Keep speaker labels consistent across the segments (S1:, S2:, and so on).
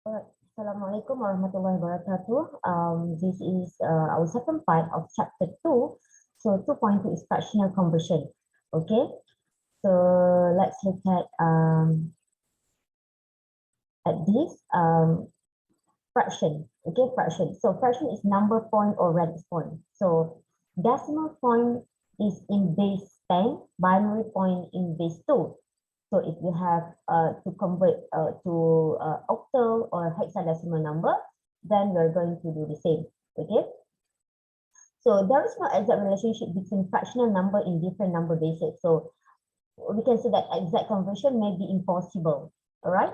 S1: Alright. Assalamualaikum warahmatullahi wabarakatuh. This is our second part of chapter 2. So 2.2 is fractional conversion. Okay. So let's look at this fraction. Okay, fraction. So fraction is number point or radius point. So decimal point is in base 10, binary point in base 2. So if you have to convert to octal or hexadecimal number, then we're going to do the same. Okay. So there is no exact relationship between fractional number in different number bases. So we can say that exact conversion may be impossible. All right.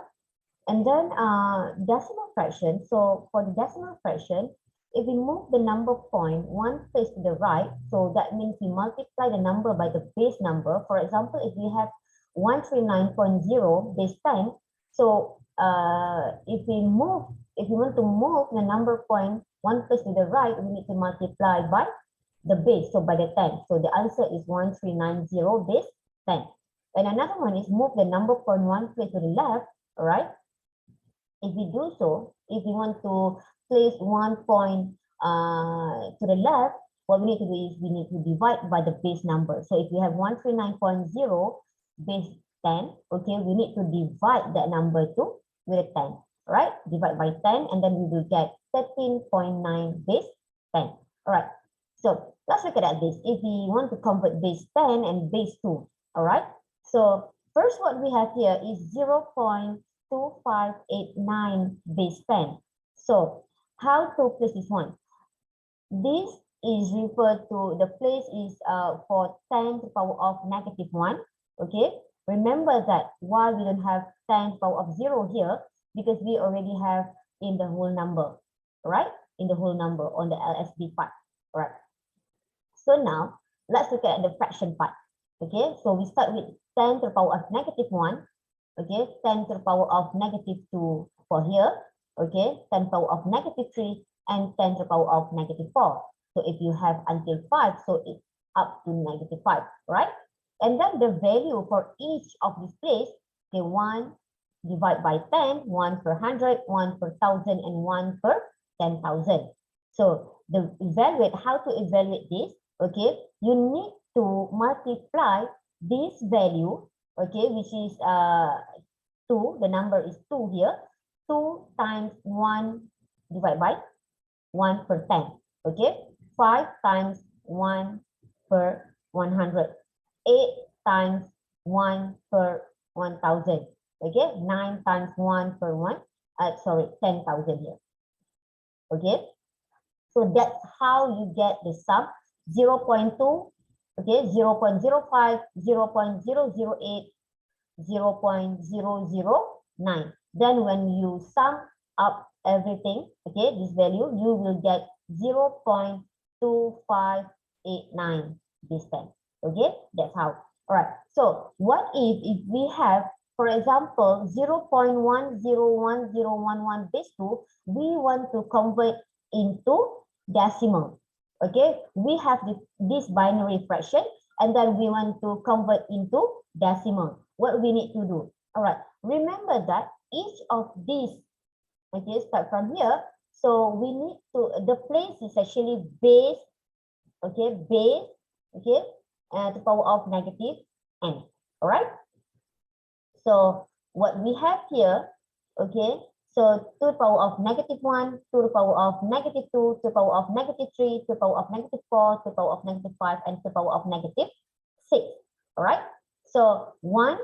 S1: And then decimal fraction. So for the decimal fraction, if we move the number point one place to the right, so that means we multiply the number by the base number. For example, if we have 139.0 base 10. So if we want to move the number point one place to the right, we need to multiply by the base, so by the 10. So the answer is 1390 base 10. And another one is move the number point one place to the left. All right. If we do so, if we want to place 1 point to the left, what we need to do is we need to divide by the base number. So if we have 139.0 base 10, okay, we need to divide that number with a 10, right? Divide by 10, and then we will get 13.9 base 10. All right. So let's look at this. If we want to convert base 10 and base 2, all right. So first, what we have here is 0.2589 base 10. So how to place this one? This is referred to, the place is for 10 to the power of negative 1. Okay, remember that why we don't have 10 to the power of 0 here, because we already have in the whole number, right? In the whole number on the LSB part, right? So now let's look at the fraction part. Okay, so we start with 10 to the power of negative 1. Okay, 10 to the power of negative 2 for here. Okay, 10 to the power of negative 3 and 10 to the power of negative 4. So if you have until 5, so it's up to negative 5, right? And then the value for each of these place, okay, 1 divide by 10, 1 per 100, 1 per 1,000, and 1 per 10,000. So the evaluate, how to evaluate this? Okay, you need to multiply this value, okay, which is 2, the number is 2 here, 2 times 1 divided by 1 per 10, okay, 5 times 1 per 100, 8 times 1 per 1,000, okay, 9 times 1 per 10,000 here, okay. So that's how you get the sum, 0.2, okay, 0.05, 0.008, 0.009. Then when you sum up everything, okay, this value, you will get 0.2589 this time. Okay, that's how. All right. So what if we have, for example, 0.101011 base 2, we want to convert into decimal. Okay, we have this binary fraction, and then we want to convert into decimal. What we need to do? All right. Remember that each of these, okay, start from here. So we need to, the place is actually base, okay, base, okay, to the power of negative n. All right. So what we have here, okay, so to the power of negative 1, to the power of negative 2, to the power of negative 3, to the power of negative 4, to the power of negative 5, and to the power of negative 6. All right. So 1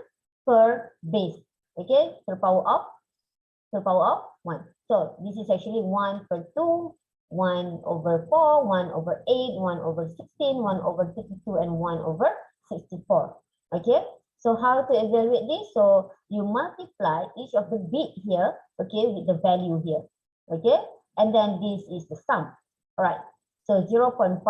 S1: per base, okay, to the power of 1. So this is actually 1 per 2, 1 over 4, 1 over 8, 1 over 16, 1 over 52, and 1 over 64. Okay. So how to evaluate this? So you multiply each of the bit here, okay, with the value here, okay, and then this is the sum. All right. So 0.5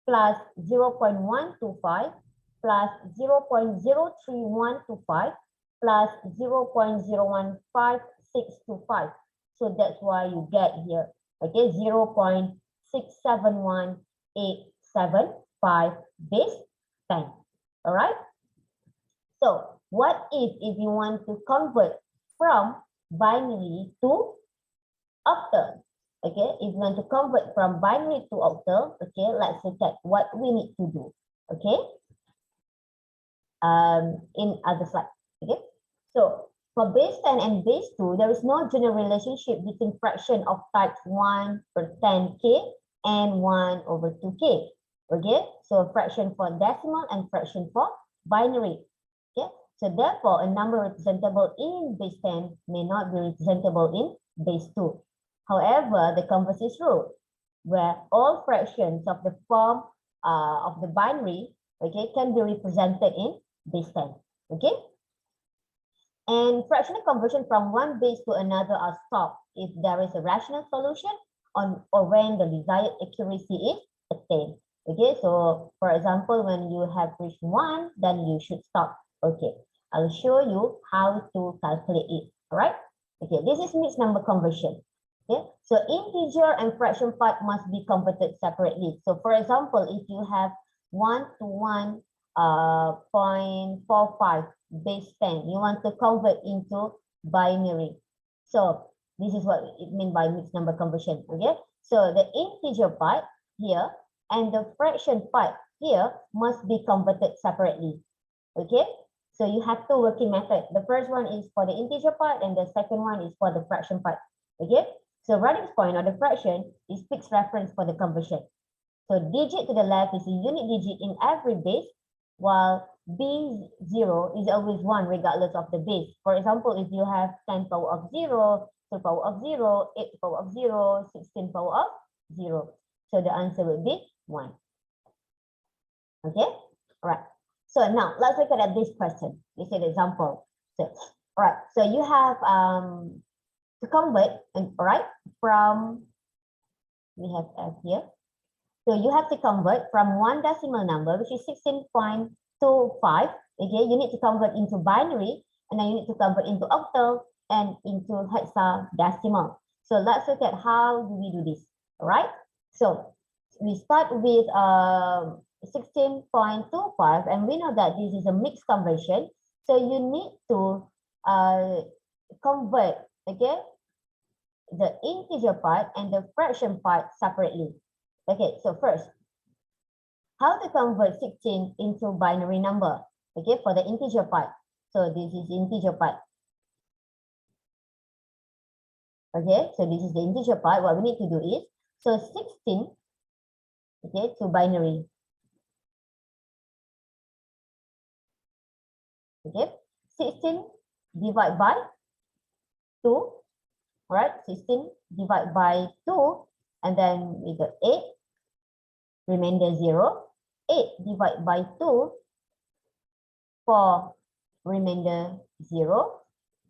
S1: plus 0.125 plus 0.03125 plus 0.015625. So that's why you get here, okay, 0.671875 base 10. All right. So what if you want to convert from binary to octal. Okay, if you want to convert from binary to octal, okay, let's look at what we need to do. Okay, in other slide. Okay, so for base 10 and base 2, there is no general relationship between fraction of type 1 per 10k and 1 over 2k. Okay, so fraction for decimal and fraction for binary. Okay, so therefore a number representable in base 10 may not be representable in base 2. However, the converse is true, where all fractions of the form of the binary, okay, can be represented in base 10. Okay, and fractional conversion from one base to another are stopped if there is a rational solution on or when the desired accuracy is attained. Okay, so for example, when you have reached 1, then you should stop. Okay, I'll show you how to calculate it. All right. Okay, this is mixed number conversion. Okay, so integer and fraction part must be converted separately. So for example, if you have 1 to 1 0.45 base 10, you want to convert into binary. So this is what it means by mixed number conversion. Okay, so the integer part here and the fraction part here must be converted separately. Okay, so you have two working methods. The first one is for the integer part and the second one is for the fraction part. Okay, so reference point or the fraction is fixed reference for the conversion. So digit to the left is a unit digit in every base, while B0 is always 1 regardless of the base. For example, if you have 10 power of 0, 2 power of 0, 8 power of 0, 16 power of 0. So the answer would be 1. Okay, all right. So now let's look at this question. This is an example. So, all right. So you have to convert, all right, from, we have F here. So you have to convert from one decimal number, which is 16.25. Okay, you need to convert into binary, and then you need to convert into octal and into hexadecimal. So let's look at how do we do this. All right. So we start with 16.25, and we know that this is a mixed conversion. So you need to convert, okay, the integer part and the fraction part separately. Okay, so first, how to convert 16 into binary number? Okay, for the integer part. So this is integer part. Okay, so this is the integer part. What we need to do is, so 16, okay, to binary. Okay, 16 divided by 2. All right, 16 divided by 2, and then we got 8, remainder 0. 8 divided by 2, 4, remainder 0.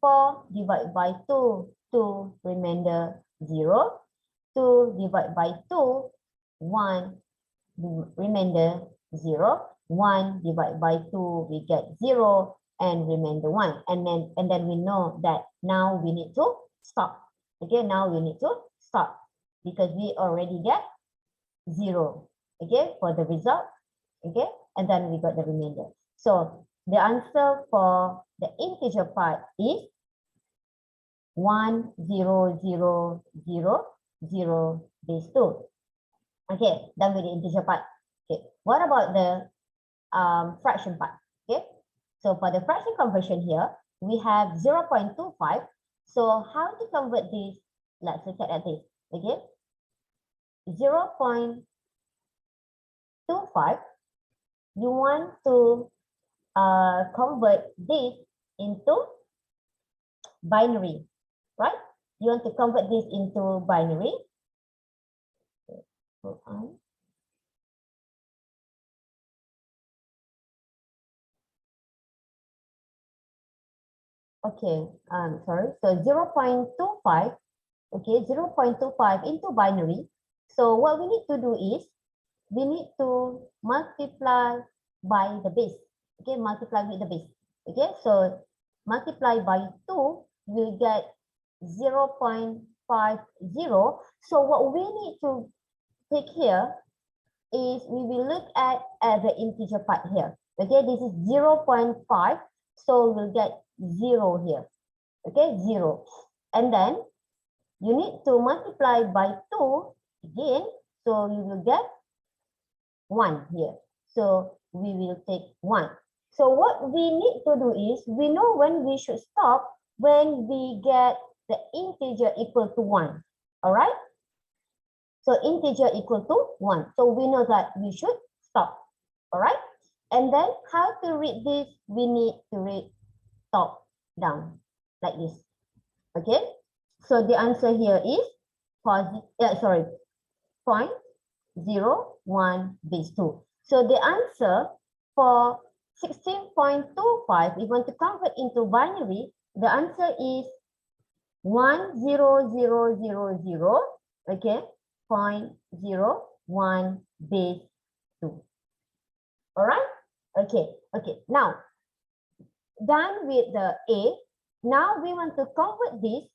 S1: 4 divided by 2, 2, remainder 0. 2 divided by 2, 1, remainder 0. 1 divided by 2, we get 0, and remainder 1. And then we know that now we need to stop. Okay, now we need to stop because we already get 0. Okay, for the result. Okay, and then we got the remainder. So the answer for the integer part is 1, 0, 0, 0, 0 base 2. Okay, done with the integer part. Okay, what about the fraction part? Okay, so for the fraction conversion here, we have 0.25. So how to convert this? Let's look at this. Okay, 0.25. You want to convert this into binary, right? You want to convert this into binary. Hold on. Okay, sorry. So 0.25, okay, 0.25 into binary. So what we need to do is we need to multiply by the base. Okay, multiply with the base. Okay, so multiply by 2, you get 0.50. So what we need to take here is we will look at the integer part here. Okay, this is 0.5. So we'll get 0 here. Okay, 0. And then you need to multiply by 2 again. So you will get 1 here. So we will take 1. So what we need to do is, we know when we should stop when we get the integer equal to 1. All right? So integer equal to 1. So we know that we should stop. All right? And then how to read this? We need to read top down like this. Okay? So the answer here is positive, 0.01 base 2. So the answer for 16.25, if you want to convert into binary, the answer is 10000, okay, 0.01 base 2. All right? Okay, okay. Now, done with the A. Now we want to convert this.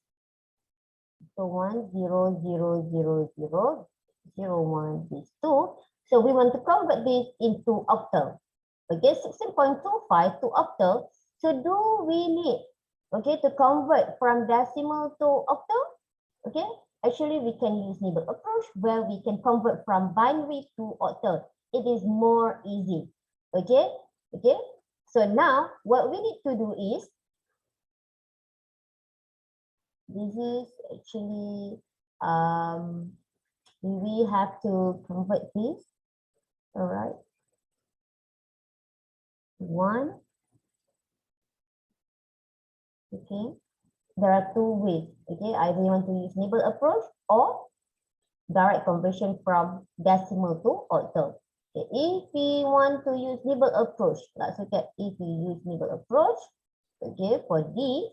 S1: So 1000001 base 2. So we want to convert this into octal. Okay, 16.25 to octal. So do we need, okay, to convert from decimal to octal? Okay, actually we can use neighbor approach where we can convert from binary to octal. It is more easy. Okay, okay. So now what we need to do is, this is actually, we have to convert this. All right. 1. Okay. There are 2 ways. Okay. Either you want to use neighbor approach or direct conversion from decimal to octal. Okay. If we want to use neighbor approach, let's look at if we use neighbor approach. Okay. For D.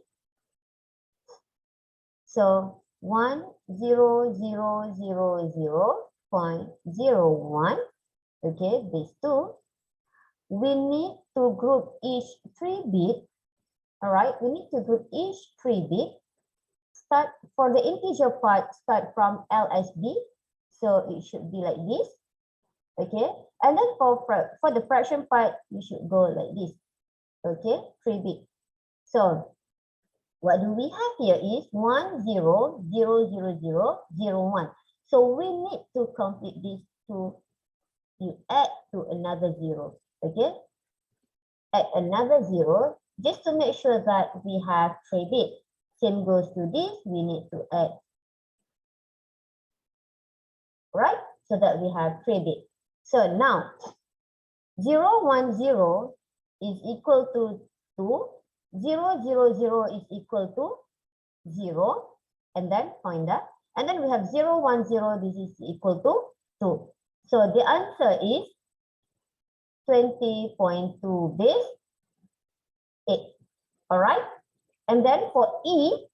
S1: So 10000.01. Okay. Base 2. We need to group each 3 bit. All right, we need to group each 3 bit. Start for the integer part, start from LSB. So it should be like this. Okay, and then for the fraction part, you should go like this. Okay, 3 bit. So what do we have here is 1000001. So we need to complete this to, you add to another 0. Okay, add another 0 just to make sure that we have 3 bits. Same goes to this, we need to add, right? So that we have 3 bits. So now 010 is equal to 2, 000 is equal to 0, and then pointer, and then we have 010, this is equal to 2. So the answer is 20.2 base 8. All right. And then for E,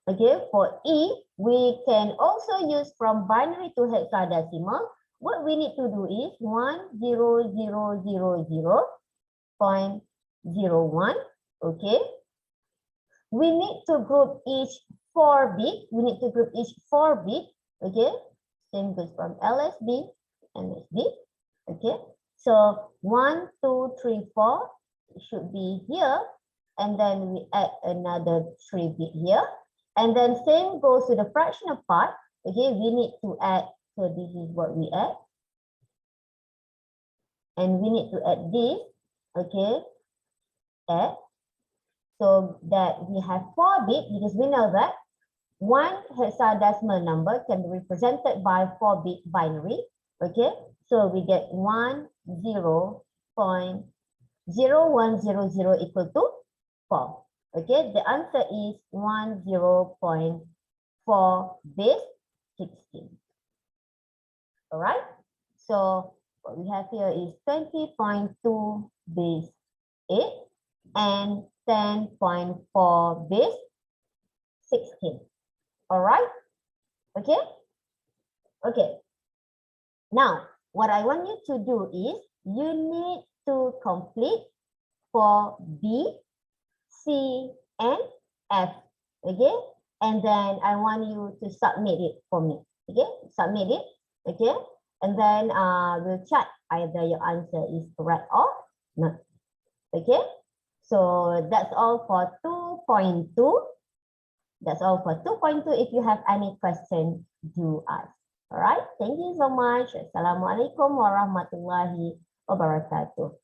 S1: okay, for E, we can also use from binary to hexadecimal. What we need to do is 10000.01. Okay. We need to group each 4 bit. We need to group each 4 bit. Okay. Same goes from LSB, LSB. Okay. So 1, 2, 3, 4 should be here. And then we add another 3 bit here. And then same goes to the fractional part. Okay, we need to add, so this is what we add. And we need to add this, okay, add. So that we have 4 bit, because we know that one hexadecimal number can be represented by 4 bit binary. Okay, so we get 10.0100 equal to 4. Okay, the answer is 10.4 base 16. All right, so what we have here is 20.2 base 8 and 10.4 base 16. All right, okay, okay. Now, what I want you to do is you need to complete for B, C, and F, okay? And then I want you to submit it for me, okay? Submit it, okay? And then we'll check either your answer is correct or not, okay? So that's all for 2.2. That's all for 2.2. If you have any question, do ask. All right. Thank you so much. Assalamualaikum warahmatullahi wabarakatuh.